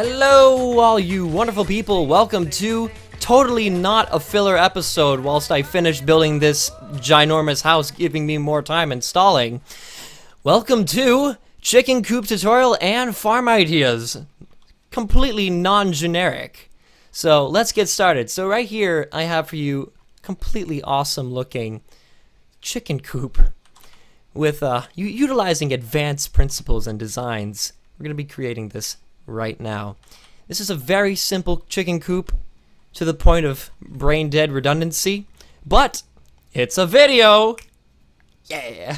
Hello, all you wonderful people. Welcome to totally not a filler episode whilst I finish building this ginormous house, giving me more time installing. Welcome to Chicken Coop Tutorial and Farm Ideas. Completely non-generic. So let's get started. So right here, I have for you completely awesome looking chicken coop with utilizing advanced principles and designs. We're going to be creating this right now. This is a very simple chicken coop to the point of brain dead redundancy, but it's a video. Yeah.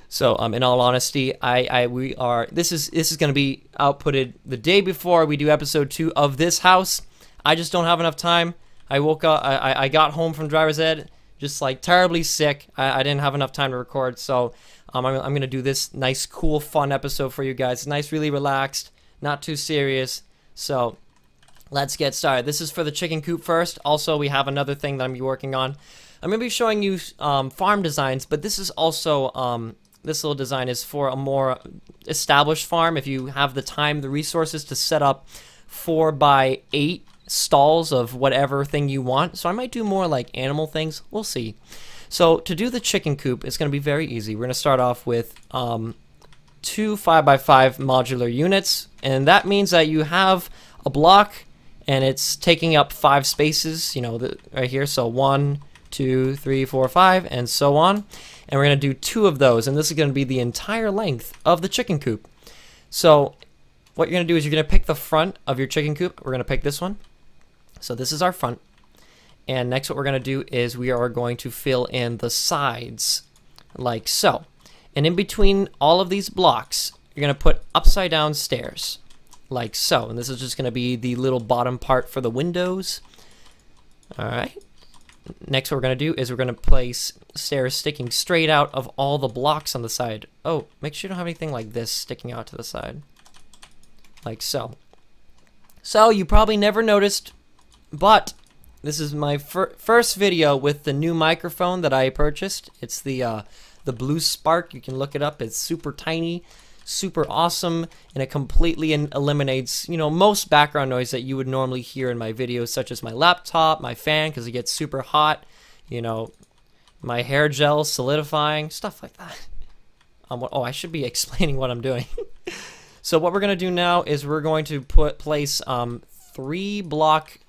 So in all honesty, this is going to be outputted the day before we do episode 2 of this house. I just don't have enough time. I woke up, I got home from driver's ed just like terribly sick. I didn't have enough time to record, so I'm going to do this nice, cool, fun episode for you guys. Nice, really relaxed, not too serious. So let's get started. This is for the chicken coop first. Also, we have another thing that I'm going to be working on. I'm going to be showing you farm designs, but this is also, this little design is for a more established farm. If you have the time, the resources to set up 4x8 stalls of whatever thing you want. So I might do more like animal things. We'll see. So to do the chicken coop, it's going to be very easy. We're going to start off with 2 5x5 modular units, and that means that you have a block and it's taking up 5 spaces, you know, right here. So 1, 2, 3, 4, 5, and so on. And we're going to do 2 of those, and this is going to be the entire length of the chicken coop. So what you're going to do is you're going to pick the front of your chicken coop. We're going to pick this one. So this is our front. And next what we're going to do is we are going to fill in the sides like so. And in between all of these blocks, you're going to put upside down stairs like so. And this is just going to be the little bottom part for the windows. Alright. Next what we're going to do is we're going to place stairs sticking straight out of all the blocks on the side. Oh, make sure you don't have anything like this sticking out to the side. Like so. So you probably never noticed, but this is my first video with the new microphone that I purchased. It's the Blue Spark. You can look it up. It's super tiny, super awesome, and it completely eliminates, you know, most background noise that you would normally hear in my videos, such as my laptop, my fan, because it gets super hot, you know, my hair gel solidifying, stuff like that. Oh, I should be explaining what I'm doing. So what we're going to do now is we're going to place 3 block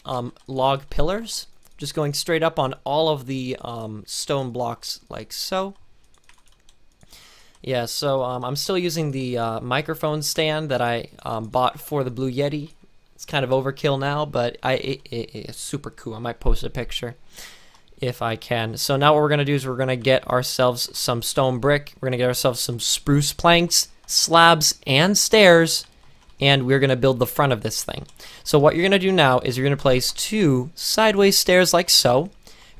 log pillars, just going straight up on all of the stone blocks like so. Yeah, so I'm still using the microphone stand that I bought for the Blue Yeti. It's kind of overkill now, but it's super cool. I might post a picture if I can. So now what we're going to do is we're going to get ourselves some stone brick. We're going to get ourselves some spruce planks, slabs, and stairs. And we're going to build the front of this thing. So what you're going to do now is you're going to place 2 sideways stairs like so.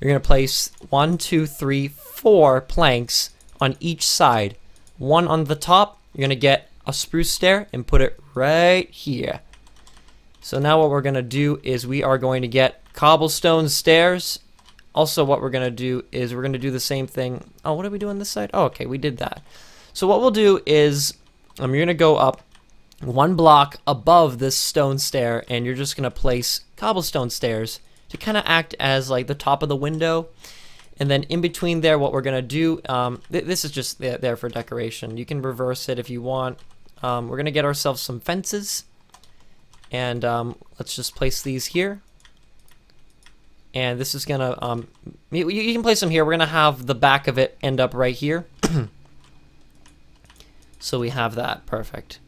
You're going to place 1, 2, 3, 4 planks on each side. 1 on the top. You're going to get a spruce stair and put it right here. So now what we're going to do is we are going to get cobblestone stairs. Also what we're going to do is we're going to do the same thing. Oh, what did we do on this side? Oh, okay, we did that. So what we'll do is you're going to go up 1 block above this stone stair, and you're just going to place cobblestone stairs to kind of act as like the top of the window. And then in between there, what we're going to do, this is just there for decoration. You can reverse it if you want. We're going to get ourselves some fences, and let's just place these here. And this is going to, you can place them here. We're going to have the back of it end up right here. So we have that. Perfect.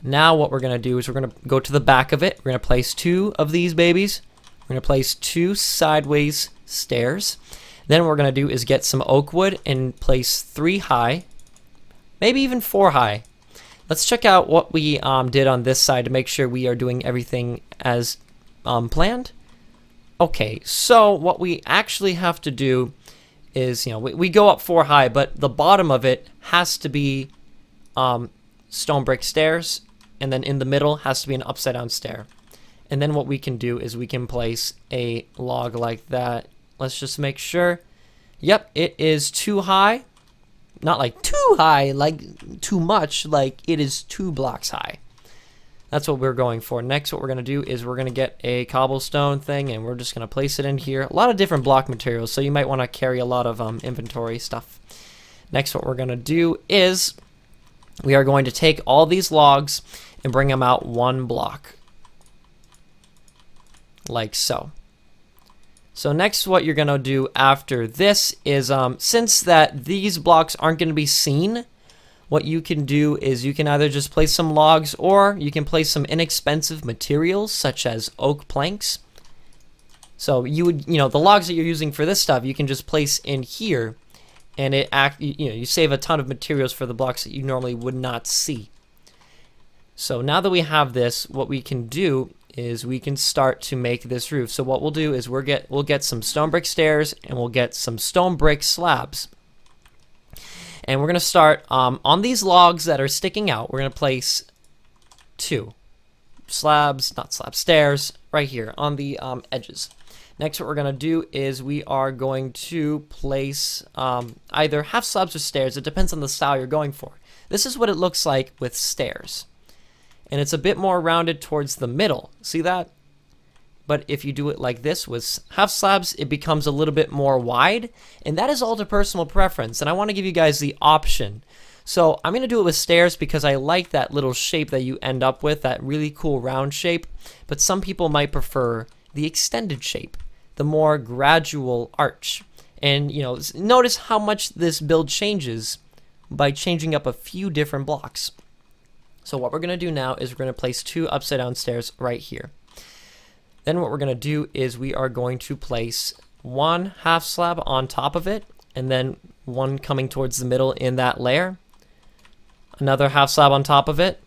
Now what we're going to do is we're going to go to the back of it. We're going to place 2 of these babies. We're going to place 2 sideways stairs. Then what we're going to do is get some oak wood and place 3 high, maybe even 4 high. Let's check out what we did on this side to make sure we are doing everything as planned. Okay, so what we actually have to do is, you know, we go up 4 high, but the bottom of it has to be stone brick stairs, and then in the middle has to be an upside down stair. And then what we can do is we can place a log like that. Let's just make sure. Yep, it is too high. Not like too high, like too much, like it is 2 blocks high. That's what we're going for. Next, what we're going to do is we're going to get a cobblestone thing, and we're just going to place it in here. A lot of different block materials, so you might want to carry a lot of inventory stuff. Next, what we're going to do is we are going to take all these logs and bring them out one block. Like so. So next, what you're going to do after this is, since that these blocks aren't going to be seen, what you can do is you can either just place some logs, or you can place some inexpensive materials such as oak planks. So you know, the logs that you're using for this stuff, you can just place in here, and you save a ton of materials for the blocks that you normally would not see. So now that we have this, what we can do is we can start to make this roof. So what we'll do is we'll get some stone brick stairs, and we'll get some stone brick slabs. And we're going to start on these logs that are sticking out. We're going to place two stairs right here on the edges. Next, what we're going to do is we are going to place either half slabs or stairs. It depends on the style you're going for. This is what it looks like with stairs. And it's a bit more rounded towards the middle. See that? But if you do it like this with half slabs, it becomes a little bit more wide. And that is all to personal preference. And I want to give you guys the option. So I'm going to do it with stairs because I like that little shape that you end up with, that really cool round shape. But some people might prefer the extended shape, the more gradual arch. And you know, notice how much this build changes by changing up a few different blocks. So what we're going to do now is we're going to place two upside down stairs right here. Then what we're going to do is we are going to place one half slab on top of it, and then one coming towards the middle in that layer. Another half slab on top of it,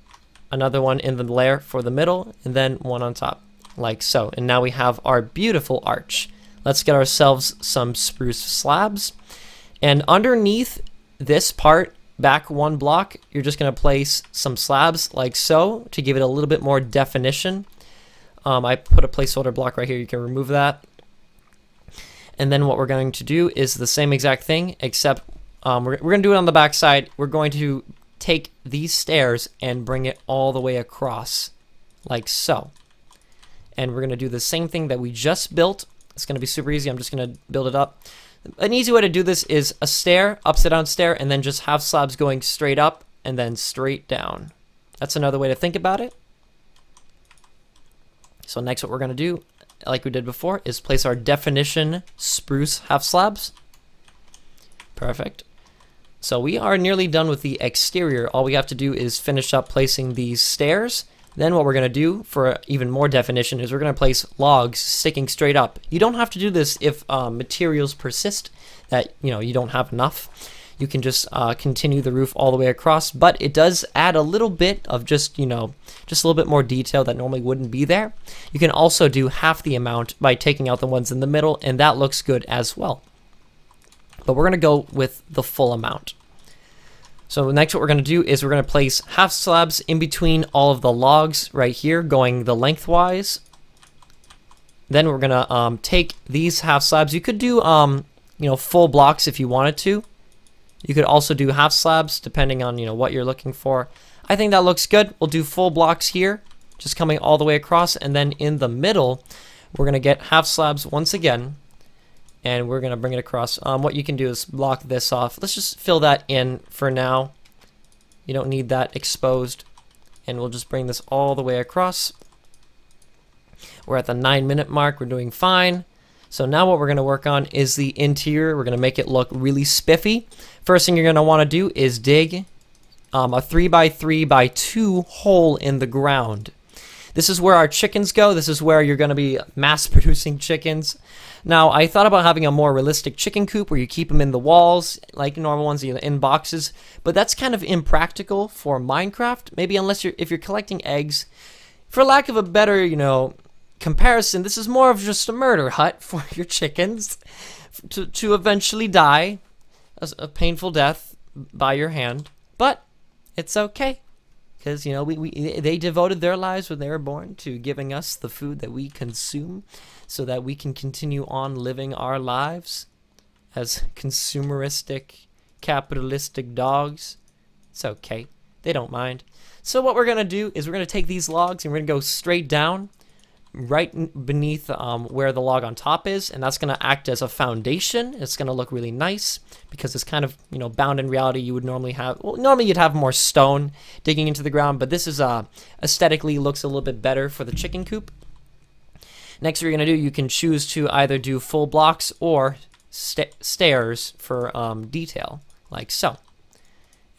another one in the layer for the middle, and then one on top, like so. And now we have our beautiful arch. Let's get ourselves some spruce slabs. And underneath this part, back one block, you're just going to place some slabs like so to give it a little bit more definition. I put a placeholder block right here. You can remove that. And then what we're going to do is the same exact thing, except we're going to do it on the back side. We're going to take these stairs and bring it all the way across like so. And we're going to do the same thing that we just built. It's going to be super easy. I'm just going to build it up. An easy way to do this is a stair, upside down stair, and then just half slabs going straight up and then straight down. That's another way to think about it. So next what we're going to do, like we did before, is place our definition spruce half slabs. Perfect. So we are nearly done with the exterior. All we have to do is finish up placing these stairs. Then what we're going to do for even more definition is we're going to place logs sticking straight up. You don't have to do this if materials persist that you don't have enough. You can just continue the roof all the way across, but it does add a little bit of just a little bit more detail that normally wouldn't be there. You can also do half the amount by taking out the ones in the middle, and that looks good as well. But we're going to go with the full amount. So next what we're going to do is we're going to place half slabs in between all of the logs right here, going the lengthwise. Then we're going to take these half slabs. You could do full blocks if you wanted to. You could also do half slabs depending on what you're looking for. I think that looks good. We'll do full blocks here, just coming all the way across, and then in the middle we're going to get half slabs once again, and we're going to bring it across. What you can do is block this off. Let's just fill that in for now. You don't need that exposed, and we'll just bring this all the way across. We're at the 9-minute mark. We're doing fine. So now what we're going to work on is the interior. We're going to make it look really spiffy. First thing you're going to want to do is dig a 3x3x2 hole in the ground. This is where our chickens go. This is where you're going to be mass producing chickens. Now, I thought about having a more realistic chicken coop where you keep them in the walls, like normal ones in boxes, but that's kind of impractical for Minecraft. Maybe if you're collecting eggs. For lack of a better, comparison, this is more of just a murder hut for your chickens to eventually die a painful death by your hand. But it's okay, because they devoted their lives when they were born to giving us the food that we consume, so that we can continue on living our lives as consumeristic, capitalistic dogs. It's okay. They don't mind. So what we're going to do is we're going to take these logs and we're going to go straight down right beneath where the log on top is, and that's going to act as a foundation. It's going to look really nice because it's kind of, you know, bound in reality. You would normally have, well, normally you'd have more stone digging into the ground, but this is aesthetically looks a little bit better for the chicken coop. Next, what you're going to do, you can choose to either do full blocks or stairs for detail, like so.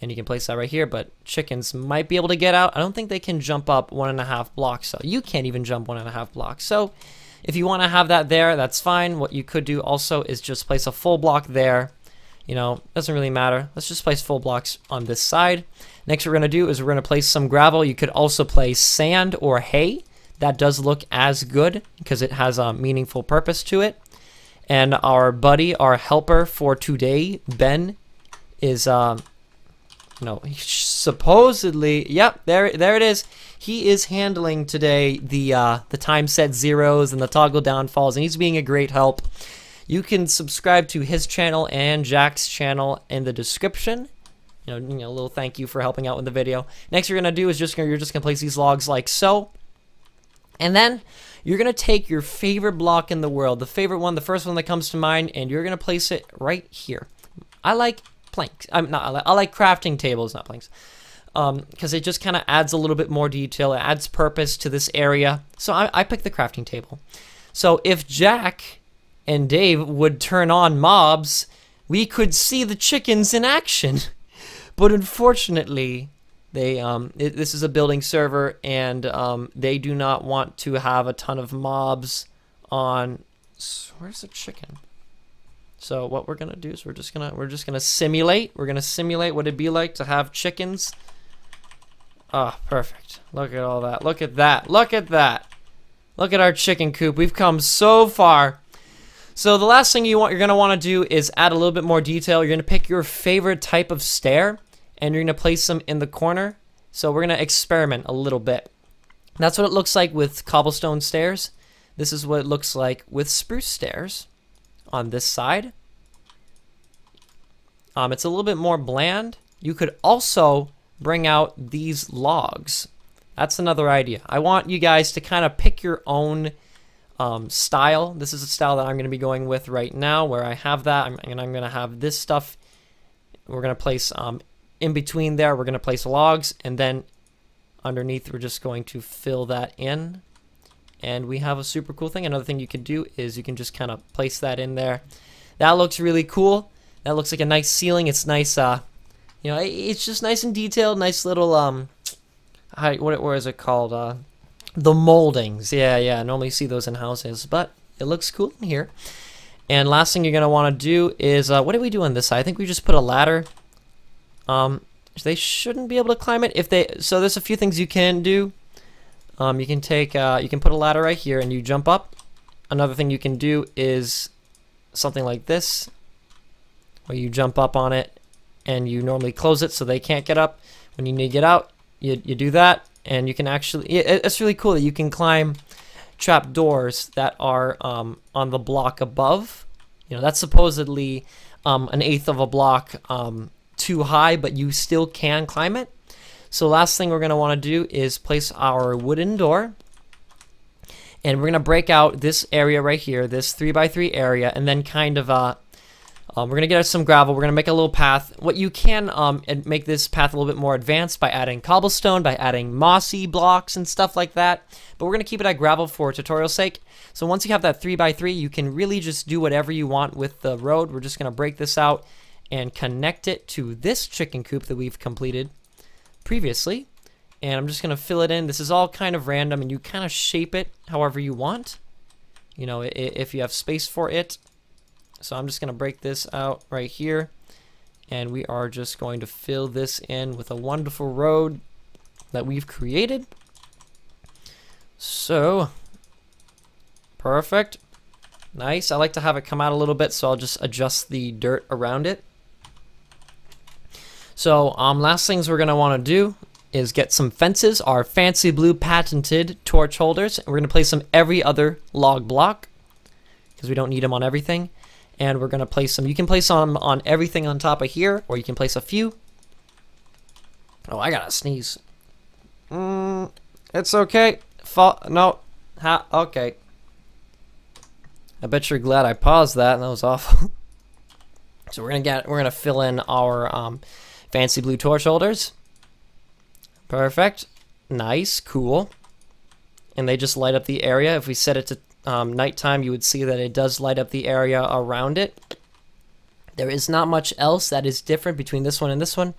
And you can place that right here, but chickens might be able to get out. I don't think they can jump up 1.5 blocks, so you can't even jump 1.5 blocks. So if you want to have that there, that's fine. What you could do also is just place a full block there. You know, doesn't really matter. Let's just place full blocks on this side. Next, what we're going to do is we're going to place some gravel. You could also place sand or hay. That does look as good because it has a meaningful purpose to it. And our buddy, our helper for today, Ben, is... no, supposedly, yep, there it is. He is handling today the time set zeros and the toggle downfalls, and he's being a great help. You can subscribe to his channel and Jack's channel in the description. You know, a little thank you for helping out with the video. Next, you're gonna do is you're just gonna place these logs like so, and then you're gonna take your favorite block in the world, the favorite one, the first one that comes to mind, and you're gonna place it right here. I like planks. I like crafting tables, not planks, because it just kind of adds a little bit more detail. It adds purpose to this area. So I picked the crafting table. So if Jack and Dave would turn on mobs, we could see the chickens in action. But unfortunately, this is a building server, and they do not want to have a ton of mobs on. Where's the chicken? So what we're gonna do is we're just gonna simulate. We're gonna simulate what it'd be like to have chickens. Ah, oh, perfect. Look at all that. Look at that. Look at that. Look at our chicken coop. We've come so far. So the last thing you're gonna want to do is add a little bit more detail. You're gonna pick your favorite type of stair, and you're gonna place them in the corner. So we're gonna experiment a little bit. That's what it looks like with cobblestone stairs. This is what it looks like with spruce stairs. On this side, it's a little bit more bland. You could also bring out these logs. That's another idea. I want you guys to kind of pick your own style. This is a style that I'm going to be going with right now, where I have that, and I'm going to have this stuff. We're going to place in between there. We're going to place logs, and then underneath we're just going to fill that in. And we have a super cool thing. Another thing you can do is you can just kind of place that in there. That looks really cool. That looks like a nice ceiling. It's nice, you know, it's just nice and detailed. Nice little, what is it called? The moldings. Yeah. Normally you see those in houses, but it looks cool in here. And last thing you're going to want to do is, what did we do on this side? I think we just put a ladder. They shouldn't be able to climb it. So there's a few things you can do. You can put a ladder right here and you jump up. Another thing you can do is something like this, where you jump up on it and you normally close it so they can't get up. When you need to get out, you do that, and you can actually, it's really cool that you can climb trap doors that are on the block above. You know, that's supposedly an 1/8 of a block too high, but you still can climb it. So last thing we're going to want to do is place our wooden door, and we're going to break out this area right here, this 3x3 area, and then kind of we're going to get us some gravel. We're going to make a little path. What you can make this path a little bit more advanced by adding cobblestone, by adding mossy blocks and stuff like that, but we're going to keep it at gravel for tutorial sake. So once you have that 3x3, you can really just do whatever you want with the road. We're just going to break this out and connect it to this chicken coop that we've completed previously, and I'm just gonna fill it in. This is all kind of random, and you kind of shape it however you want, you know, if you have space for it. So I'm just gonna break this out right here, and we are just going to fill this in with a wonderful road that we've created. So perfect, nice. I like to have it come out a little bit, so I'll just adjust the dirt around it. So last things we're going to want to do is get some fences, our fancy blue patented torch holders. And we're going to place them every other log block because we don't need them on everything. And we're going to place them, you can place them on everything on top of here, or you can place a few. Oh, I gotta sneeze. It's okay. No. Okay. I bet you're glad I paused that. That was awful. So we're gonna fill in our fancy blue torch holders. Perfect. Nice. Cool. And they just light up the area. If we set it to nighttime, you would see that it does light up the area around it. There is not much else that is different between this one and this one.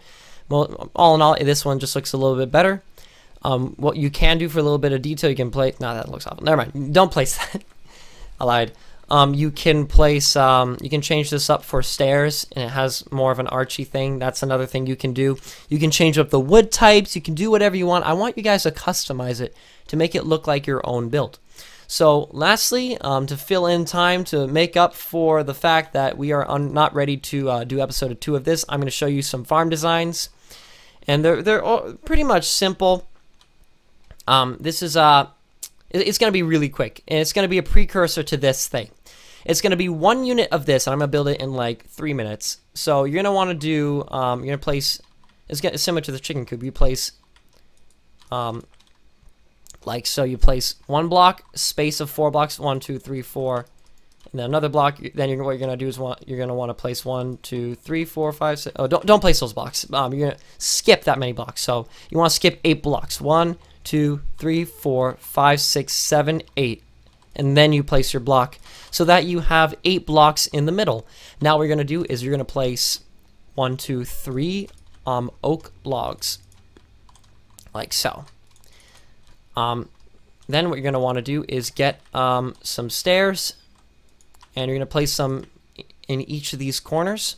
Well, all in all, this one just looks a little bit better. What you can do for a little bit of detail, you can place... No, that looks awful. Never mind. Don't place that. I lied. You can place... you can change this up for stairs, and it has more of an archy thing. That's another thing you can do. You can change up the wood types. You can do whatever you want. I want you guys to customize it to make it look like your own build. So lastly, to fill in time to make up for the fact that we are not ready to do episode 2 of this, I'm going to show you some farm designs. And they're all pretty much simple. This is it's going to be really quick, and it's going to be a precursor to this thing. It's going to be 1 unit of this, and I'm going to build it in like 3 minutes. So you're going to want to do, you're going to place, it's similar to the chicken coop. You place, like so. You place 1 block, space of 4 blocks, 1, 2, 3, 4, and then another block. Then what you're going to do is you're going to want to place 1, 2, 3, 4, 5, 6. Oh, don't place those blocks. You're going to skip that many blocks. So you want to skip 8 blocks. 1, 2, 3, 4, 5, 6, 7, 8. And then you place your block so that you have 8 blocks in the middle. Now what you're going to do is you're going to place 1, 2, 3 oak logs. Like so. Then what you're going to want to do is get some stairs. And you're going to place some in each of these corners.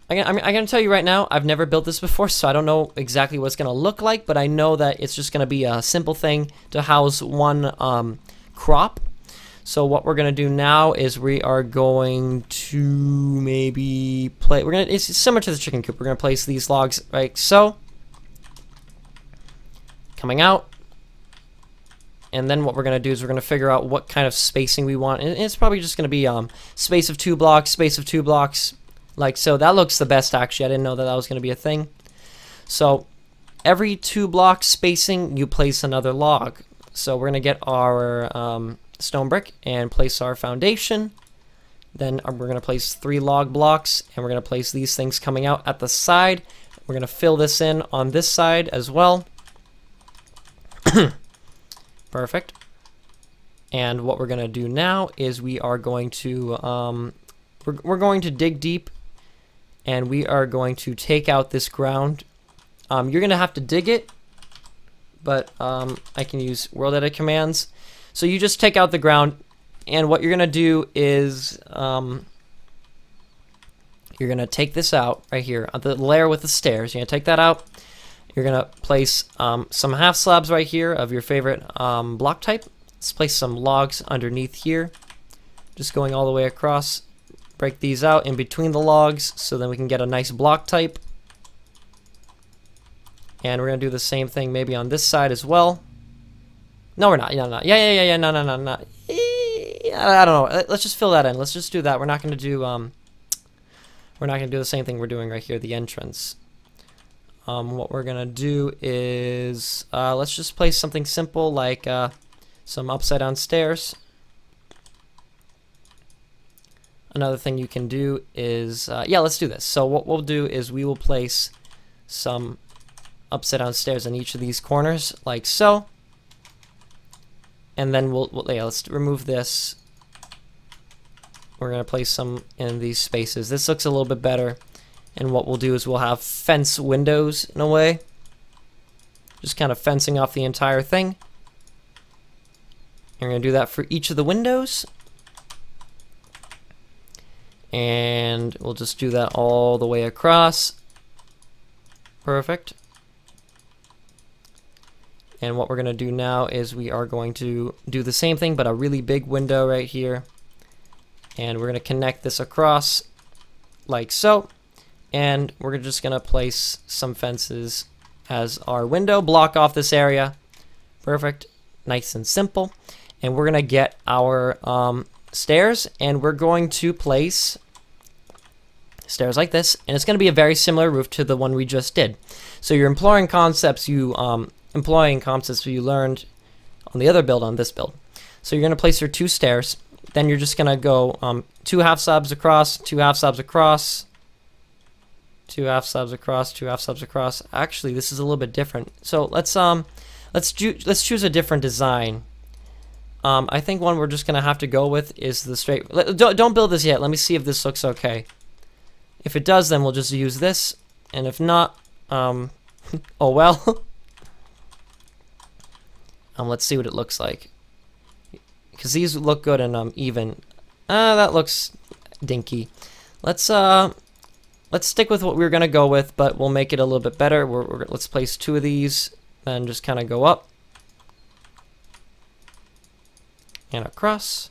I'm going to tell you right now, I've never built this before, so I don't know exactly what it's going to look like, but I know that it's just going to be a simple thing to house 1 crop. So what we're going to do now is we are going to maybe it's similar to the chicken coop. We're going to place these logs like so. Coming out. And then what we're going to do is we're going to figure out what kind of spacing we want. And it's probably just going to be space of 2 blocks, space of 2 blocks. Like so. That looks the best, actually. I didn't know that that was going to be a thing. So every 2 block spacing, you place another log. So we're going to get our stone brick and place our foundation. Then we're going to place 3 log blocks, and we're going to place these things coming out at the side. We're going to fill this in on this side as well. Perfect. And what we're going to do now is we are going to we're going to dig deep, and we are going to take out this ground. You're going to have to dig it, but I can use world edit commands. So you just take out the ground, and what you're going to do is you're going to take this out right here, the layer with the stairs. You're going to take that out. You're going to place some half slabs right here of your favorite block type. Let's place some logs underneath here, just going all the way across. Break these out in between the logs so then we can get a nice block type. And we're going to do the same thing maybe on this side as well. No, we're not. Yeah, no. Yeah. No. I don't know. Let's just fill that in. Let's just do that. We're not going to do the same thing we're doing right here, the entrance. What we're going to do is let's just place something simple like some upside down stairs. Another thing you can do is, yeah, let's do this. So what we'll do is we will place some upside down stairs in each of these corners, like so. And then yeah, let's remove this. We're going to place some in these spaces. This looks a little bit better. And what we'll do is we'll have fence windows in a way. Just kind of fencing off the entire thing. And we're going to do that for each of the windows. And we'll just do that all the way across. Perfect. And what we're going to do now is we are going to do the same thing, but a really big window right here. And we're going to connect this across like so. And we're just going to place some fences as our window, block off this area. Perfect. Nice and simple. And we're going to get our stairs, and we're going to place stairs like this, and it's going to be a very similar roof to the one we just did. So you're employing concepts you learned on the other build on this build. So you're going to place your 2 stairs. Then you're just going to go 2 half slabs across, 2 half slabs across, 2 half slabs across, 2 half slabs across. Actually, this is a little bit different. So let's choose a different design. I think one we're just going to have to go with is the straight. Don't build this yet. Let me see if this looks okay. If it does, then we'll just use this, and if not, oh well. Let's see what it looks like, because these look good and even. That looks dinky. Let's stick with what we were gonna go with, but we'll make it a little bit better. Let's place 2 of these, then just kind of go up and across,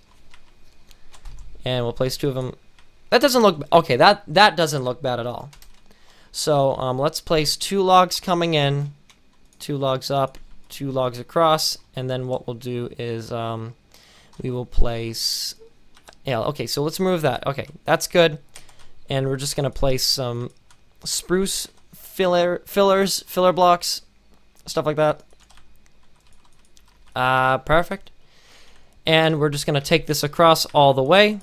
and we'll place 2 of them. That doesn't look okay. That doesn't look bad at all. So let's place 2 logs coming in, 2 logs up, 2 logs across, and then what we'll do is we will place. Yeah. Okay. So let's move that. Okay, that's good. And we're just gonna place some spruce filler blocks, stuff like that. Perfect. And we're just gonna take this across all the way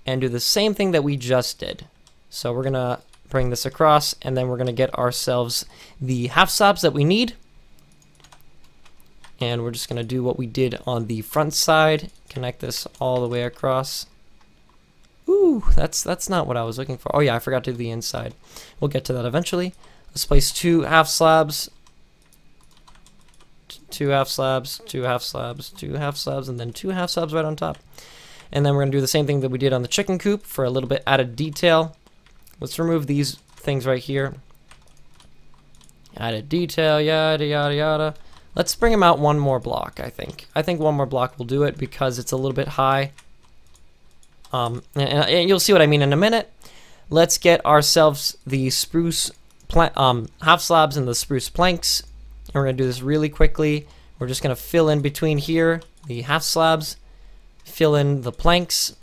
and do the same thing that we just did. So we're gonna bring this across, and then we're gonna get ourselves the half slabs that we need. And we're just gonna do what we did on the front side, connect this all the way across. Ooh, that's not what I was looking for. Oh yeah, I forgot to do the inside. We'll get to that eventually. Let's place 2 half slabs, 2 half slabs, 2 half slabs, 2 half slabs, and then 2 half slabs right on top. And then we're going to do the same thing that we did on the chicken coop for a little bit added detail. Let's remove these things right here. Added detail, yada, yada, yada. Let's bring them out 1 more block, I think. I think 1 more block will do it because it's a little bit high. And you'll see what I mean in a minute. Let's get ourselves the spruce half slabs and the spruce planks. And we're going to do this really quickly. We're just going to fill in between here the half slabs. Fill in the planks,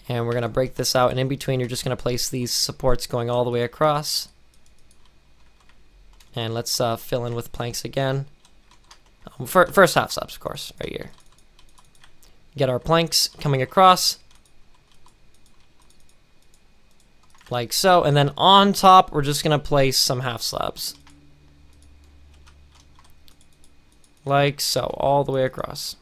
and we're going to break this out, and in between you're just going to place these supports going all the way across. And let's fill in with planks again. First half slabs, of course, right here. Get our planks coming across like so, and then on top we're just going to place some half slabs. Like so, all the way across.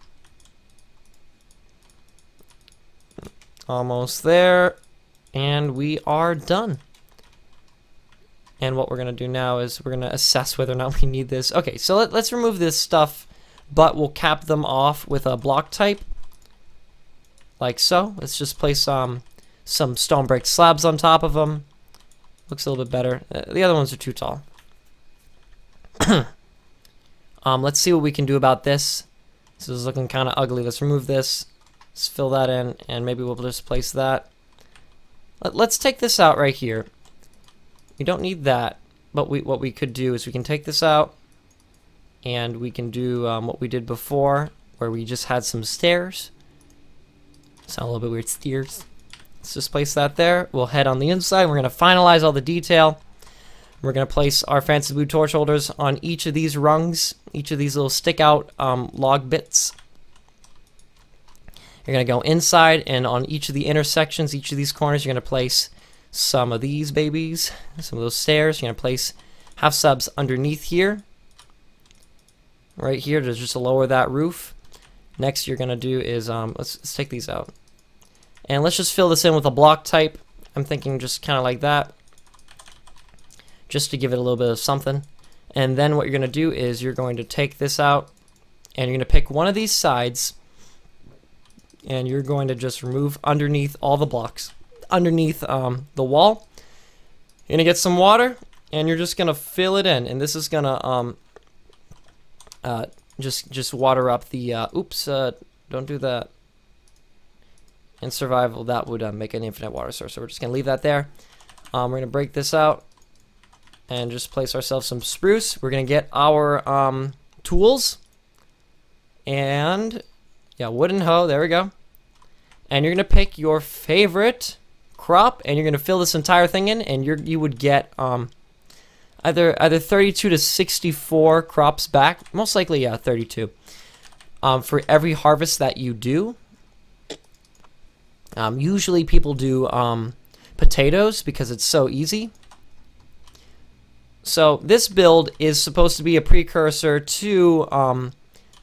Almost there, and we are done. And what we're going to do now is we're going to assess whether or not we need this. Okay, so let's remove this stuff, but we'll cap them off with a block type. Like so. Let's just place some stone brick slabs on top of them. Looks a little bit better. The other ones are too tall. Let's see what we can do about this. This is looking kind of ugly. Let's remove this. Let's fill that in, and maybe we'll just place that. Let's take this out right here. We don't need that, but what we could do is we can take this out, and we can do what we did before, where we just had some stairs. Sound a little bit weird, stairs. Let's just place that there. We'll head on the inside. We're going to finalize all the detail. We're going to place our fancy blue torch holders on each of these rungs, each of these little stick out log bits. You're going to go inside, and on each of the intersections, each of these corners, you're going to place some of these babies, some of those stairs. You're going to place half slabs underneath here, right here, to just lower that roof. Next you're going to do is, let's take these out. And let's just fill this in with a block type. I'm thinking just kind of like that, just to give it a little bit of something. And then what you're going to do is you're going to take this out, and you're going to pick one of these sides, and you're going to just remove underneath all the blocks, underneath the wall. You're going to get some water, and you're just going to fill it in. And this is going to just water up the, don't do that. In survival, that would make an infinite water source. So we're just going to leave that there. We're going to break this out and just place ourselves some spruce. We're going to get our tools. And, yeah, wooden hoe. There we go. and you're gonna pick your favorite crop, and you're gonna fill this entire thing in, and you would get either 32 to 64 crops back, most likely 32, for every harvest that you do. Usually people do potatoes because it's so easy. So this build is supposed to be a precursor to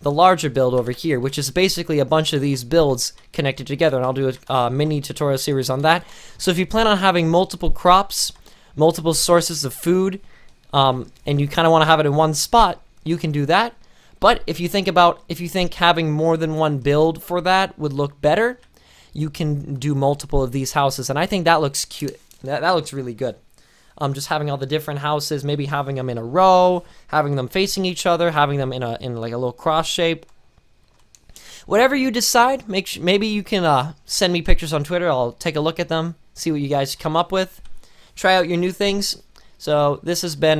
the larger build over here, which is basically a bunch of these builds connected together, and I'll do a mini tutorial series on that. So if you plan on having multiple crops, multiple sources of food, and you kind of want to have it in one spot, you can do that. But if you think having more than one build for that would look better, you can do multiple of these houses, and I think that looks cute. That looks really good. Just having all the different houses, maybe having them in a row, having them facing each other, having them in like a little cross shape. Whatever you decide, maybe you can send me pictures on Twitter. I'll take a look at them, see what you guys come up with. Try out your new things. So this has been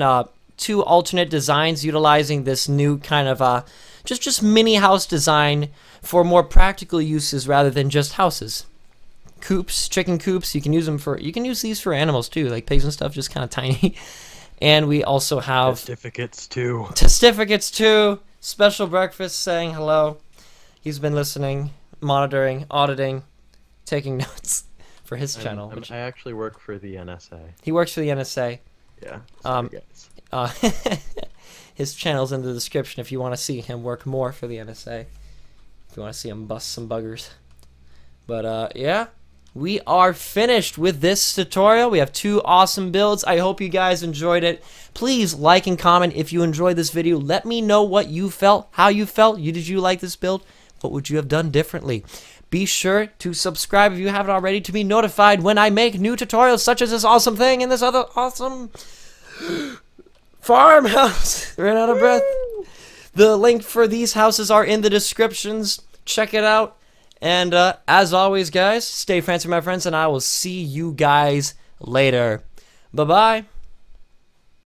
2 alternate designs utilizing this new kind of just mini house design for more practical uses rather than just houses. Coops, chicken coops, you can use these for animals too, like pigs and stuff, just kind of tiny. And we also have certificates too. Special Breakfast saying hello. He's been listening, monitoring, auditing, taking notes for his channel. I actually work for the NSA. He works for the NSA. Yeah. Sorry, guys. His channel's in the description if you want to see him work more for the NSA. If you want to see him bust some buggers. But yeah, we are finished with this tutorial. We have 2 awesome builds. I hope you guys enjoyed it. Please like and comment if you enjoyed this video. Let me know what you felt, how you felt. Did you like this build? What would you have done differently? Be sure to subscribe if you haven't already to be notified when I make new tutorials such as this awesome thing and this other awesome farmhouse. Ran out of breath. The link for these houses are in the descriptions. Check it out. And as always, guys, stay fancy, my friends, and I will see you guys later. Bye-bye.